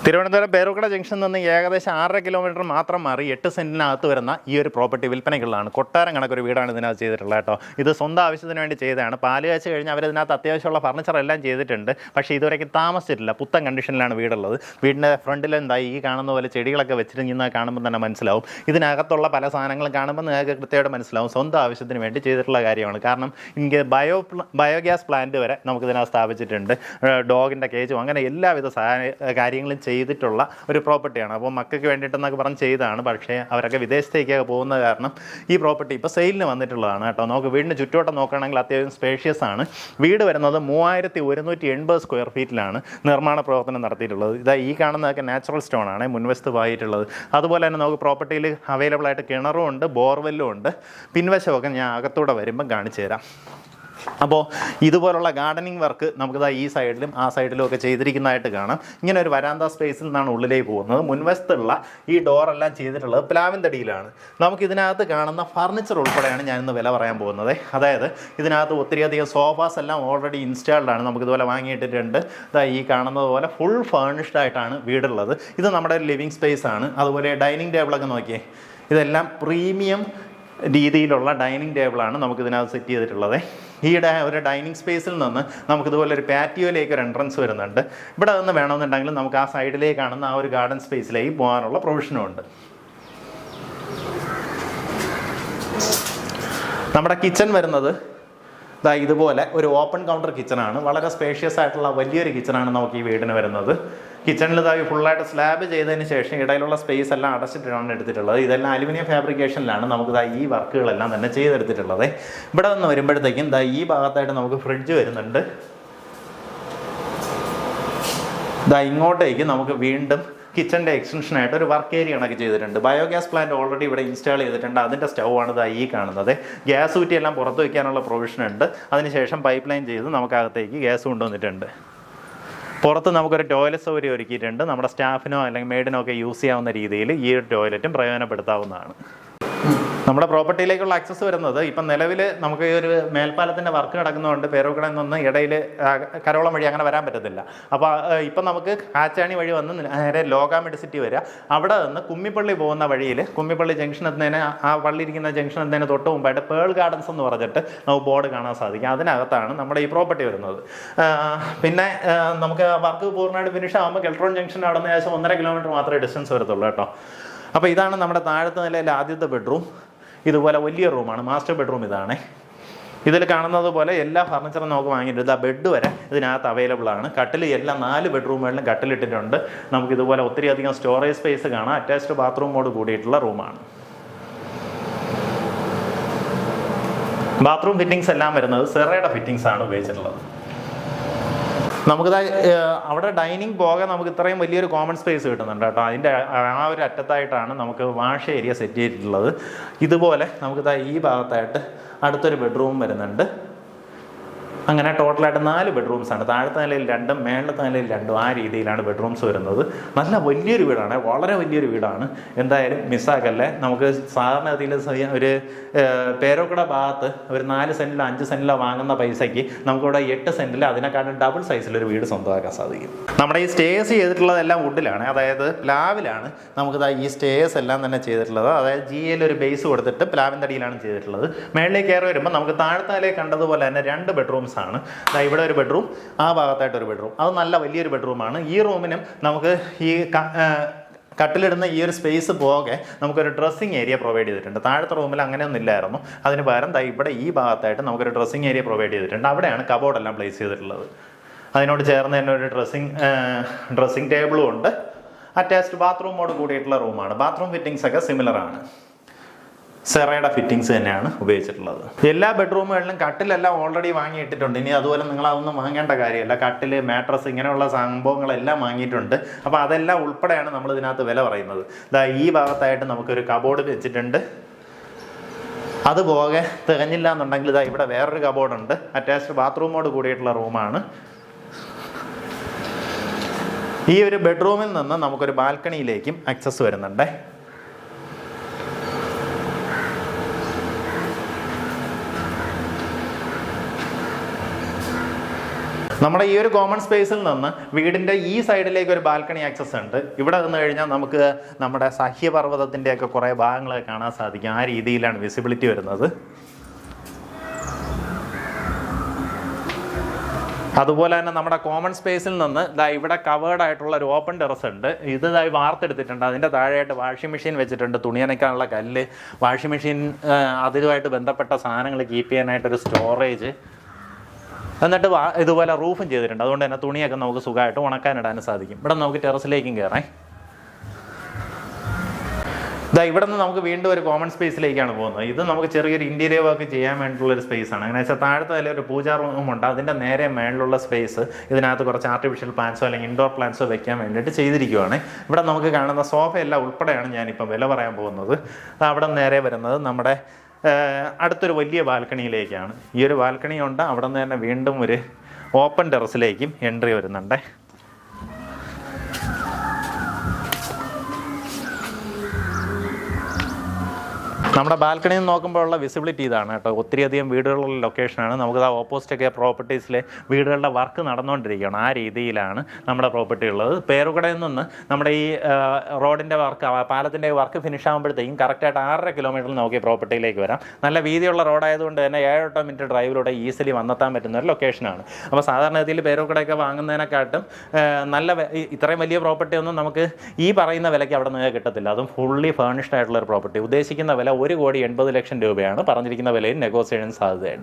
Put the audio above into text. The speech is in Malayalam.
തിരുവനന്തപുരം പേരൂർക്കട ജംഗ്ഷനിൽ നിന്ന് ഏകദേശം 6.5 കിലോമീറ്റർ മാത്രം മാറി 8 സെൻറ്റിനകത്ത് വരുന്ന ഈ ഒരു പ്രോപ്പർട്ടി വിൽപ്പനയ്ക്കുള്ളതാണ്. കൊട്ടാരം കണക്കൊരു വീടാണ് ഇതിനകത്ത് ചെയ്തിട്ടുള്ളത് കേട്ടോ. ഇത് സ്വന്തം ആവശ്യത്തിന് വേണ്ടി ചെയ്തതാണ്. പാല് കാച്ച് കഴിഞ്ഞ് അവരിതിനകത്ത് അത്യാവശ്യമുള്ള ഫർണിച്ചർ എല്ലാം ചെയ്തിട്ടുണ്ട്. പക്ഷേ ഇതുവരെയ്ക്ക് താമസിച്ചിട്ടില്ല. പുത്തൻ കണ്ടീഷനിലാണ് വീടുള്ളത്. വീടിൻ്റെ ഫ്രണ്ടിൽ എന്തായി ഈ കാണുന്ന പോലെ ചെടികളൊക്കെ വെച്ചിട്ട് കാണുമ്പോൾ തന്നെ മനസ്സിലാവും. ഇതിനകത്തുള്ള പല സാധനങ്ങളും കാണുമ്പോൾ നിങ്ങൾക്ക് കൃത്യമായിട്ട് മനസ്സിലാവും സ്വന്തം ആവശ്യത്തിന് വേണ്ടി ചെയ്തിട്ടുള്ള കാര്യമാണ്. കാരണം എനിക്ക് ബയോഗ്യാസ് പ്ലാന്റ് വരെ നമുക്കിതിനകത്ത് സ്ഥാപിച്ചിട്ടുണ്ട്. ഡോഗിൻ്റെ കേജും അങ്ങനെ എല്ലാവിധ കാര്യങ്ങളും ചെയ്തിട്ടുള്ള ഒരു പ്രോപ്പർട്ടിയാണ്. അപ്പോൾ മക്കൾക്ക് വേണ്ടിയിട്ടെന്നൊക്കെ പറഞ്ഞ് ചെയ്തതാണ്. പക്ഷേ അവരൊക്കെ വിദേശത്തേക്കൊക്കെ പോകുന്നത് കാരണം ഈ പ്രോപ്പർട്ടി ഇപ്പോൾ സെയിലിന് വന്നിട്ടുള്ളതാണ് കേട്ടോ. നമുക്ക് വീടിന് ചുറ്റുവട്ടം നോക്കുകയാണെങ്കിൽ അത്യാവശ്യം സ്പേഷ്യസ് ആണ്. വീട് വരുന്നത് 3180 സ്ക്വയർ ഫീറ്റിലാണ് നിർമ്മാണ പ്രവർത്തനം നടത്തിയിട്ടുള്ളത്. ഇതാ ഈ കാണുന്നതൊക്കെ നാച്ചുറൽ സ്റ്റോൺ ആണ് മുൻവശത്ത് പായിട്ടുള്ളത്. അതുപോലെ തന്നെ നമുക്ക് പ്രോപ്പർട്ടിയിൽ അവൈലബിൾ ആയിട്ട് കിണറും ഉണ്ട്, ബോർവെല്ലും ഉണ്ട്. പിൻവശമൊക്കെ ഞാൻ അകത്തൂടെ വരുമ്പം കാണിച്ചു തരാം. അപ്പോൾ ഇതുപോലുള്ള ഗാർഡനിങ് വർക്ക് നമുക്കിതാ ഈ സൈഡിലും ആ സൈഡിലും ഒക്കെ ചെയ്തിരിക്കുന്നതായിട്ട് കാണാം. ഇങ്ങനെ ഒരു വരാന്ത സ്പേസിൽ നിന്നാണ് ഉള്ളിലേക്ക് പോകുന്നത്. മുൻവശത്തുള്ള ഈ ഡോറെല്ലാം ചെയ്തിട്ടുള്ളത് പ്ലാവിൻ തടിയിലാണ്. നമുക്കിതിനകത്ത് കാണുന്ന ഫർണിച്ചർ ഉൾപ്പെടെയാണ് ഞാനിന്ന് വില പറയാൻ പോകുന്നത്. അതായത് ഇതിനകത്ത് ഒത്തിരിയധികം സോഫാസ് എല്ലാം ഓൾറെഡി ഇൻസ്റ്റാൾഡ് ആണ്. നമുക്കിതുപോലെ വാങ്ങിയിട്ടിട്ടുണ്ട്. ഇതാ ഈ കാണുന്നത് പോലെ ഫുൾ ഫേർണിഷ്ഡ് ആയിട്ടാണ് വീടുള്ളത്. ഇത് നമ്മുടെ ഒരു ലിവിങ് സ്പേസ് ആണ്. അതുപോലെ ഡൈനിങ് ടേബിളൊക്കെ നോക്കിയേ, ഇതെല്ലാം പ്രീമിയം രീതിയിലുള്ള ഡൈനിങ് ടേബിളാണ് നമുക്കിതിനകത്ത് സെറ്റ് ചെയ്തിട്ടുള്ളത്. ഈ ഒരു ഡൈനിങ് സ്പേസിൽ നിന്ന് നമുക്കിതുപോലെ ഒരു പാറ്റിയോയിലേക്ക് ഒരു എൻട്രൻസ് വരുന്നുണ്ട്. ഇവിടെ നിന്ന് വേണമെന്നുണ്ടെങ്കിൽ നമുക്ക് ആ സൈഡിലേക്ക് കാണുന്ന ആ ഒരു ഗാർഡൻ സ്പേസിലേക്ക് പോകാനുള്ള പ്രൊവിഷനും ഉണ്ട്. നമ്മുടെ കിച്ചൺ വരുന്നത് ഇതുപോലെ ഒരു ഓപ്പൺ കൗണ്ടർ കിച്ചണാണ്. വളരെ സ്പേഷ്യസ് ആയിട്ടുള്ള വലിയൊരു കിച്ചണാണ് നമുക്ക് ഈ വീടിന് വരുന്നത്. കിച്ചണിൽ ഫുള്ളായിട്ട് സ്ലാബ് ചെയ്തതിന് ശേഷം ഇടയിലുള്ള സ്പേസ് എല്ലാം അടച്ചിട്ടാണ് എടുത്തിട്ടുള്ളത്. ഇതെല്ലാം അലുമിനിയം ഫാബ്രിക്കേഷനിലാണ് നമുക്ക് ഈ വർക്കുകളെല്ലാം തന്നെ ചെയ്തെടുത്തിട്ടുള്ളത്. ഇവിടെ നിന്ന് വരുമ്പോഴത്തേക്കും ഈ ഭാഗത്തായിട്ട് നമുക്ക് ഫ്രിഡ്ജ് വരുന്നുണ്ട്. ഇങ്ങോട്ടേക്ക് നമുക്ക് വീണ്ടും കിച്ചൻ്റെ എക്സ്റ്റൻഷനായിട്ട് ഒരു വർക്ക് ഏരിയ കണക്ക് ചെയ്തിട്ടുണ്ട്. ബയോഗ്യാസ് പ്ലാന്റ് ഓൾറെഡി ഇവിടെ ഇൻസ്റ്റാൾ ചെയ്തിട്ടുണ്ട്. അതിൻ്റെ സ്റ്റൗ ആണ് ഈ കാണുന്നത്. ഗ്യാസ് ഊറ്റി എല്ലാം പുറത്ത് വയ്ക്കാനുള്ള പ്രൊവിഷൻ ഉണ്ട്. അതിനുശേഷം പൈപ്പ് ലൈൻ ചെയ്ത് നമുക്കകത്തേക്ക് ഗ്യാസ് കൊണ്ടുവന്നിട്ടുണ്ട്. പുറത്ത് നമുക്കൊരു ടോയ്ലറ്റ് സൗകര്യം ഒരുക്കിയിട്ടുണ്ട്. നമ്മുടെ സ്റ്റാഫിനോ അല്ലെങ്കിൽ മെയ്ഡിനോ ഒക്കെ യൂസ് ചെയ്യാവുന്ന രീതിയിൽ ഈ ഒരു ടോയ്ലറ്റും പ്രയോജനപ്പെടുത്താവുന്നതാണ്. നമ്മുടെ പ്രോപ്പർട്ടിയിലേക്കുള്ള ആക്സസ് വരുന്നത് ഇപ്പം നിലവിൽ നമുക്ക് ഈ ഒരു മേൽപ്പാലത്തിൻ്റെ വർക്ക് നടക്കുന്നതുകൊണ്ട് പേരൂർക്കടയിൽ നിന്ന് ഇടയിൽ കരോളം വഴി അങ്ങനെ വരാൻ പറ്റത്തില്ല. അപ്പോൾ ഇപ്പം നമുക്ക് കാച്ചാണി വഴി വന്ന് നേരെ ലോക മെഡിസിറ്റി വരിക. അവിടെ നിന്ന് കുമ്മിപ്പള്ളി പോകുന്ന വഴിയിൽ കുമ്മിപ്പള്ളി ജംഗ്ഷൻ എത്തുന്നതിന് ആ പള്ളി ഇരിക്കുന്ന ജംഗ്ഷൻ എത്തുന്നതിന് തൊട്ട് മുമ്പായിട്ട് പേൾ ഗാർഡൻസ് എന്ന് പറഞ്ഞിട്ട് നമുക്ക് ബോർഡ് കാണാൻ സാധിക്കും. അതിനകത്താണ് നമ്മുടെ ഈ പ്രോപ്പർട്ടി വരുന്നത്. പിന്നെ നമുക്ക് വർക്ക് പൂർണ്ണമായിട്ട് ഫിനിഷ് ആകുമ്പോൾ കെൽട്രോൺ ജംഗ്ഷൻ അവിടെ നിന്ന് ഏകദേശം 1.5 കിലോമീറ്റർ മാത്രമേ ഡിസ്റ്റൻസ് വരത്തുള്ളൂ കേട്ടോ. അപ്പോൾ ഇതാണ് നമ്മുടെ താഴത്തെ നിലയിലെ ആദ്യത്തെ ബെഡ്റൂം. ഇതുപോലെ വലിയ റൂമാണ്. മാസ്റ്റർ ബെഡ്റൂം ഇതാണ്. ഇതിൽ കാണുന്നത് പോലെ എല്ലാ ഫർണിച്ചറും നമുക്ക് വാങ്ങിയിട്ടുണ്ട്. ബെഡ് വരെ ഇതിനകത്ത് അവൈലബിൾ ആണ്. കട്ടിൽ എല്ലാ 4 ബെഡ്റൂമുകളിലും കട്ടിലിട്ടിട്ടുണ്ട്. നമുക്കിതുപോലെ ഒത്തിരി അധികം സ്റ്റോറേജ് സ്പേസ് കാണാം. അറ്റാച്ച്ഡ് ബാത്റൂമോട് കൂടിയിട്ടുള്ള റൂമാണ്. ബാത്റൂം ഫിറ്റിങ്സ് എല്ലാം വരുന്നത് സെറയുടെ ഫിറ്റിങ്സ് ആണ് ഉപയോഗിച്ചിട്ടുള്ളത്. നമുക്കിത് അവിടെ ഡൈനിങ് പോകാൻ നമുക്ക് ഇത്രയും വലിയൊരു കോമൺ സ്പേസ് കിട്ടുന്നുണ്ട് കേട്ടോ. അതിൻ്റെ ആ ഒരു അറ്റത്തായിട്ടാണ് നമുക്ക് വാഷ് ഏരിയ സെറ്റ് ചെയ്തിട്ടുള്ളത്. ഇതുപോലെ നമുക്കിത് ഈ ഭാഗത്തായിട്ട് അടുത്തൊരു ബെഡ്റൂം വരുന്നുണ്ട്. അങ്ങനെ ടോട്ടലായിട്ട് 4 ബെഡ്റൂംസാണ്. താഴത്തെ നിലയിൽ 2ഉം മേളത്തെ നിലയിൽ 2ഉം ആ രീതിയിലാണ് ബെഡ്റൂംസ് വരുന്നത്. നല്ല വലിയൊരു വീടാണ്, വളരെ വലിയൊരു വീടാണ്. എന്തായാലും മിസ്സാക്കല്ലേ. നമുക്ക് സാധാരണ ഗതിയിൽ ഒരു പേരൂർക്കട ഭാഗത്ത് ഒരു 4 സെൻറ്റിലോ 5 സെൻറ്റിലോ വാങ്ങുന്ന പൈസയ്ക്ക് നമുക്കിവിടെ 8 സെൻറ്റിൽ അതിനെക്കാട്ടും ഡബിൾ സൈസിലൊരു വീട് സ്വന്തമാക്കാൻ സാധിക്കും. നമ്മുടെ ഈ സ്റ്റേസ് ചെയ്തിട്ടുള്ളതെല്ലാം വുഡിലാണ്, അതായത് പ്ലാവിലാണ് നമുക്കിത് ഈ സ്റ്റേസ് എല്ലാം തന്നെ ചെയ്തിട്ടുള്ളത്. അതായത് GL ഒരു ബേസ് കൊടുത്തിട്ട് പ്ലാവിൻ തടിയിലാണ് ചെയ്തിട്ടുള്ളത്. മേളിലേക്ക് കയറി വരുമ്പോൾ നമുക്ക് താഴത്താലേക്ക് കണ്ടതുപോലെ തന്നെ 2 ബെഡ്റൂംസ് ആണ്. ഇവിടെ ഒരു ബെഡ്റൂം, ആ ഭാഗത്തായിട്ട് ഒരു ബെഡ്റൂം. അത് നല്ല വലിയൊരു ബെഡ്റൂമാണ്. ഈ റൂമിനും നമുക്ക് ഈ കട്ടിലിടുന്ന ഈ ഒരു സ്പേസ് പോകെ നമുക്കൊരു ഡ്രസ്സിങ് ഏരിയ പ്രൊവൈഡ് ചെയ്തിട്ടുണ്ട്. താഴത്തെ റൂമിൽ അങ്ങനെയൊന്നും ഇല്ലായിരുന്നു. അതിന് പകരം ഇവിടെ ഈ ഭാഗത്തായിട്ട് നമുക്കൊരു ഡ്രസ്സിങ് ഏരിയ പ്രൊവൈഡ് ചെയ്തിട്ടുണ്ട്. അവിടെയാണ് കബോർഡെല്ലാം പ്ലേസ് ചെയ്തിട്ടുള്ളത്. അതിനോട് ചേർന്ന് തന്നെ ഒരു ഡ്രസ്സിങ് ടേബിളും ഉണ്ട്. അറ്റാച്ച്ഡ് ബാത്റൂമോട് കൂടിയിട്ടുള്ള റൂമാണ്. ബാത്റൂം ഫിറ്റിങ്സ് ഒക്കെ സിമിലർ ആണ്. സെറയുടെ ഫിറ്റിങ്സ് തന്നെയാണ് ഉപയോഗിച്ചിട്ടുള്ളത്. എല്ലാ ബെഡ്റൂമുകളിലും കട്ടിലെല്ലാം ഓൾറെഡി വാങ്ങിയിട്ടിട്ടുണ്ട്. ഇനി അതുപോലെ നിങ്ങളതൊന്നും വാങ്ങേണ്ട കാര്യമില്ല. കട്ടിൽ, മാട്രസ് ഇങ്ങനെയുള്ള സംഭവങ്ങളെല്ലാം വാങ്ങിയിട്ടുണ്ട്. അപ്പോൾ അതെല്ലാം ഉൾപ്പെടെയാണ് നമ്മൾ ഇതിനകത്ത് വില പറയുന്നത്. ഈ ഭാഗത്തായിട്ട് നമുക്കൊരു കബോർഡ് വെച്ചിട്ടുണ്ട്. അതുപോകെ തികഞ്ഞില്ല എന്നുണ്ടെങ്കിൽ ഇവിടെ വേറൊരു കബോർഡുണ്ട്. അറ്റാച്ച്ഡ് ബാത്റൂമോട് കൂടിയിട്ടുള്ള റൂമാണ്. ഈ ഒരു ബെഡ്റൂമിൽ നിന്ന് നമുക്കൊരു ബാൽക്കണിയിലേക്കും ആക്സസ് വരുന്നുണ്ട്. നമ്മുടെ ഈ ഒരു കോമൺ സ്പേസിൽ നിന്ന് വീടിൻ്റെ ഈ സൈഡിലേക്ക് ഒരു ബാൽക്കണി ആക്സസ് ഉണ്ട്. ഇവിടെ നിന്ന് കഴിഞ്ഞാൽ നമുക്ക് നമ്മുടെ സഹ്യപർവ്വതത്തിൻ്റെയൊക്കെ കുറേ ഭാഗങ്ങളൊക്കെ കാണാൻ സാധിക്കും. ആ രീതിയിലാണ് വിസിബിലിറ്റി വരുന്നത്. അതുപോലെ തന്നെ നമ്മുടെ കോമൺ സ്പേസിൽ നിന്ന് ഇവിടെ കവേർഡ് ആയിട്ടുള്ള ഒരു ഓപ്പൺ ടെറസ് ഉണ്ട്. ഇത് വാർത്തെടുത്തിട്ടുണ്ട്. അതിൻ്റെ താഴെയായിട്ട് വാഷിംഗ് മെഷീൻ വെച്ചിട്ടുണ്ട്, തുണി നനയ്ക്കാനുള്ള കല്ല്, വാഷിംഗ് മെഷീൻ, അതുമായിട്ട് ബന്ധപ്പെട്ട സാധനങ്ങൾ കീപ്പ് ചെയ്യാനായിട്ടൊരു സ്റ്റോറേജ്, എന്നിട്ട് ഇതുപോലെ റൂഫും ചെയ്തിട്ടുണ്ട്. അതുകൊണ്ട് തന്നെ തുണിയൊക്കെ നമുക്ക് സുഖമായിട്ട് ഉണക്കാനിടാനും സാധിക്കും. ഇവിടെ നമുക്ക് ടെറസിലേക്കും കയറാം. ഇവിടെ നിന്ന് നമുക്ക് വീണ്ടും ഒരു കോമൺ സ്പേസിലേക്കാണ് പോകുന്നത്. ഇത് നമുക്ക് ചെറിയൊരു ഇൻറ്റീരിയർ വർക്ക് ചെയ്യാൻ വേണ്ടിയിട്ടുള്ളൊരു സ്പേസാണ്. അങ്ങനെ വെച്ചാൽ താഴത്തെ അതിൽ ഒരു പൂജാ റൂമുണ്ട്. അതിൻ്റെ നേരെ മേളിലുള്ള സ്പേസ് ഇതിനകത്ത് കുറച്ച് ആർട്ടിഫിഷ്യൽ പ്ലാന്റ്സോ അല്ലെങ്കിൽ ഇൻഡോർ പ്ലാന്റ്സോ വെക്കാൻ വേണ്ടിയിട്ട് ചെയ്തിരിക്കുകയാണ്. ഇവിടെ നമുക്ക് കാണുന്ന സോഫയെല്ലാം ഉൾപ്പെടെയാണ് ഞാനിപ്പോൾ വില പറയാൻ പോകുന്നത്. അവിടെ നേരെ വരുന്നത് നമ്മുടെ അടുത്തൊരു വലിയ ബാൽക്കണിയിലേക്കാണ്. ഈ ഒരു ബാൽക്കണി ഉണ്ട്. അവിടെ നിന്ന് തന്നെ വീണ്ടും ഒരു ഓപ്പൺ ടെറസിലേക്കും എൻട്രി വരുന്നുണ്ട്. നമ്മുടെ ബാൽക്കണിയിൽ നിന്ന് നോക്കുമ്പോഴുള്ള വിസിബിലിറ്റി ഇതാണ് കേട്ടോ. ഒത്തിരിയധികം വീടുകളുള്ള ലൊക്കേഷനാണ്. നമുക്കത് ഓപ്പോസിറ്റൊക്കെ പ്രോപ്പർട്ടീസിലെ വീടുകളുടെ വർക്ക് നടന്നുകൊണ്ടിരിക്കുകയാണ്. ആ രീതിയിലാണ് നമ്മുടെ പ്രോപ്പർട്ടി ഉള്ളത്. പേരുകടയിൽ നിന്ന് നമ്മുടെ ഈ റോഡിൻ്റെ വർക്ക്, പാലത്തിൻ്റെ വർക്ക് ഫിനിഷ് ആകുമ്പോഴത്തേക്കും കറക്റ്റായിട്ട് 6.5 കിലോമീറ്ററിൽ നോക്കി പ്രോപ്പർട്ടിയിലേക്ക് വരാം. നല്ല വീതിയുള്ള റോഡായതുകൊണ്ട് തന്നെ 7-8 മിനിറ്റ് ഡ്രൈവിലൂടെ ഈസിലി വന്നെത്താൻ പറ്റുന്ന ഒരു ലൊക്കേഷനാണ്. അപ്പോൾ സാധാരണഗതിയിൽ പേരുകടയൊക്കെ വാങ്ങുന്നതിനെക്കാട്ടും നല്ല ഇത്രയും വലിയ പ്രോപ്പർട്ടി ഒന്നും നമുക്ക് ഈ പറയുന്ന വിലയ്ക്ക് അവിടെ നിന്ന് കിട്ടത്തില്ല. അതും ഫുള്ളി ഫേണിഷ്ഡ് ആയിട്ടുള്ള ഒരു പ്രോപ്പർട്ടി. ഉദ്ദേശിക്കുന്ന വില 1,80,00,000 രൂപയാണ്. പറഞ്ഞിരിക്കുന്ന വിലയിൽ നെഗോസിയേഷൻ സാധ്യതയുണ്ട്.